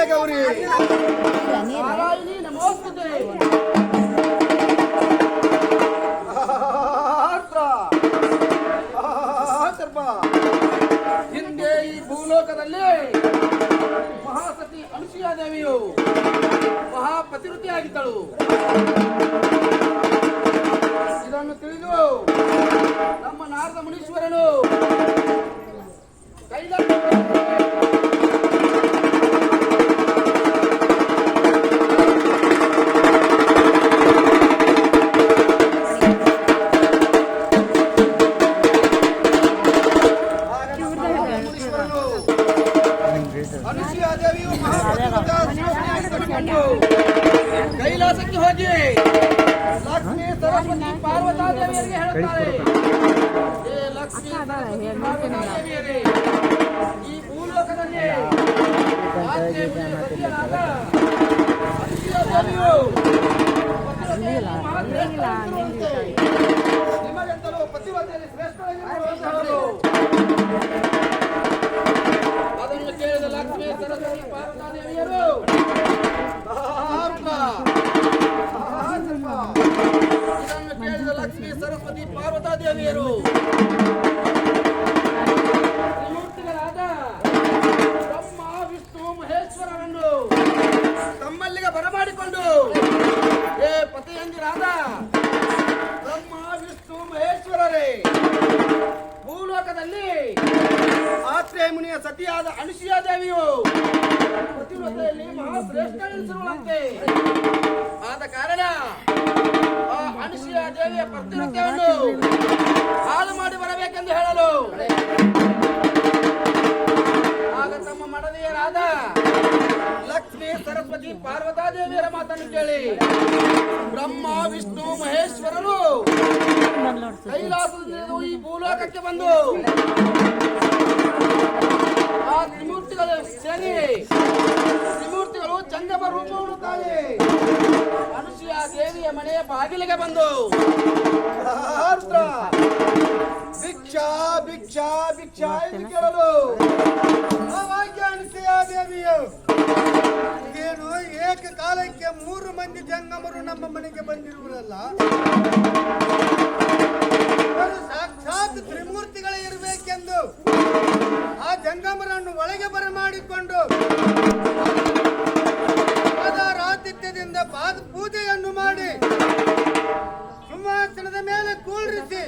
ಗೌರಿ ಹಿಂದೆ ಈ ಭೂಲೋಕದಲ್ಲಿ ಮಹಾಸತಿ ಅನುಸೂಯಾದೇವಿಯು ಮಹಾಪತಿವೃತಿಯಾಗಿದ್ದಳು. ಇದನ್ನು ತಿಳಿದು ನಮ್ಮ ನಾರದ ಮುನೀಶ್ವರನು ಕೈಲಾಸಕ್ಕೆ ಹೋಗಿ ಲಕ್ಷ್ಮೀ ಸರಸ್ವತಿ ಪಾರ್ವತಾದೇವಿಯರಿಗೆ ಹೇಳುತ್ತಾರೆ, ಲಕ್ಷ್ಮೀ ಸರಸ್ವತಿ ಪಾರ್ವತಾದೇವಿಯರೇ, ಈ ಭೂಲೋಕದಲ್ಲಿ ನಿಮಗೆಂತಲೂ ಪತಿವತೆಯಲ್ಲಿ ಶ್ರೇಷ್ಠ ಅದನ್ನು ಕೇಳಿದ ಲಕ್ಷ್ಮೀ ಸರಸ್ವತಿ ಪಾರ್ವತಾದೇವಿಯರು ಇದನ್ನು ಕೇಳಿದ ಲಕ್ಷ್ಮೀ ಸರಸ್ವತಿ ಪಾರ್ವತಾದೇವಿಯರು ತ್ರಿಮೂರ್ತಿಗಳಾದ ಬ್ರಹ್ಮ ವಿಷ್ಣು ಮಹೇಶ್ವರರನ್ನು ತಮ್ಮಲ್ಲಿಗೆ ಬರಮಾಡಿಕೊಂಡು, ಹೇ ಪತಿಯಂದಿರಾದ ಬ್ರಹ್ಮ ವಿಷ್ಣು ಮಹೇಶ್ವರರೇ, ಭೂಲೋಕದಲ್ಲಿ ಆತ್ರೇಯ ಮುನಿಯ ಸತಿಯಾದ ಅನುಸೂಯಾದೇವಿಯು ಪತಿವ್ರತೆಯಲ್ಲಿ ಮಹಾಶ್ರೇಷ್ಠ ಎನಿಸಿರುವಂತೆ, ಆದ ಕಾರಣ ಆ ಅನುಸೂಯಾದೇವಿಯ ಪತಿವ್ರತೆಯನ್ನು ಹಾಳು ಮಾಡಿ ಬರಬೇಕೆಂದು ಹೇಳಲು ಆಗ ತಮ್ಮ ಮಡದಿಯರಾದ ಲಕ್ಷ್ಮೀ ಸರಸ್ವತಿ ಪಾರ್ವತಾದೇವಿಯರ ಮಾತನ್ನು ಕೇಳಿ ಬ್ರಹ್ಮ ವಿಷ್ಣು ಮಹೇಶ್ವರರು ಕೈಲಾಸದಿಂದ ಈ ಭೂಲೋಕಕ್ಕೆ ಬಂದು ಆ ತ್ರಿಮೂರ್ತಿಗಳು ಸೇರಿ ತ್ರಿಮೂರ್ತಿಗಳು ಜಂಗಮ ರೂಪುತ್ತಾರೆ. ಅನುಸೂಯ ದೇವಿಯ ಮನೆಯ ಬಾಗಿಲಿಗೆ ಬಂದು ಭಿಕ್ಷಾ ಭಿಕ್ಷಾ ಭಿಕ್ಷಾ ಎಂದು ಕೇಳಲು ಅನುಸೂಯ ದೇವಿಯು ಏನು ಏಕಕಾಲಕ್ಕೆ 3 ಮಂದಿ ಜಂಗಮರು ನಮ್ಮ ಮನೆಗೆ ಬಂದಿರುವುದಲ್ಲ, ಸಾಕ್ಷಾತ್ ತ್ರಿಮೂರ್ತಿಗಳೇ ಇರಬೇಕೆಂದು ಆ ಜಂಗಮರನ್ನು ಒಳಗೆ ಬರಮಾಡಿಕೊಂಡು ಆತಿಥ್ಯದಿಂದ ಪಾದ ಪೂಜೆಯನ್ನು ಮಾಡಿ ಸಿಂಹಾಸನದ ಮೇಲೆ ಕೂರಿಸಿ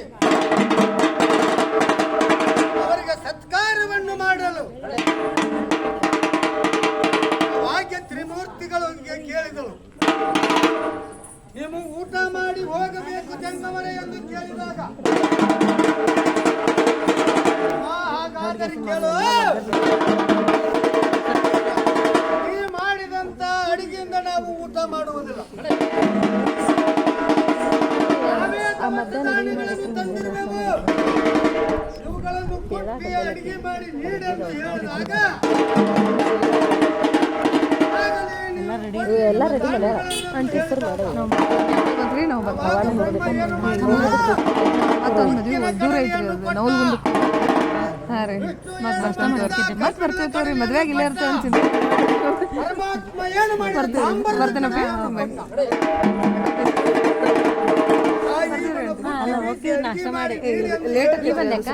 ಅವರಿಗೆ ಸತ್ಕಾರವನ್ನು ಮಾಡಲು ವಾಕ್ಯ ತ್ರಿಮೂರ್ತಿಗಳು ಕೇಳಿದಳು, ನೀವು ಊಟ ಮಾಡಿ ಹೋಗಬೇಕು ಜಂಗಮರೇ ಎಂದು ಕೇಳಿದಾಗ ಹಾಗಾದರೆ ಕೇಳು, ಈ ಮಾಡಿದಂತ ಅಡಿಗೆಯಿಂದ ನಾವು ಊಟ ಮಾಡುವುದಿಲ್ಲ, ಪ್ರಾಣಿಗಳನ್ನು ತಂದಿರಬೇಕು, ಇವುಗಳನ್ನು ಕೊಟ್ಟಿ ಅಡಿಗೆ ಮಾಡಿ ನೀಡೆಂದು ಹೇಳಿದಾಗ ಎಲ್ಲ ರೆಡಿ ಮಾಡ್ಯಾರ ಅಂತ ಹೆಸರು ಮಾಡಿ ನಾವು ದೂರ ಐತ್ರಿ ಅದು ನಾವು ಮುಂದಕ್ಕೆ. ಹಾಂ ರೀ ಮತ್ತೆ ಬಸ್ ಸ್ಟ್ಯಾಂಡ್ ಬರ್ತಿದ್ದೆ ಮತ್ತೆ ಬರ್ತೇವೆ ರೀ, ಮದುವೆಯಾಗಿ ಇಲ್ಲೇ ಇರ್ತೇವೆ ಅಂತಿದ್ದೆ. ಬರ್ತೇನಪ್ಪ ನಾಷ್ಟ ಮಾಡಿ ಲೇಟ್ ಬಂದ್ಯಾಕ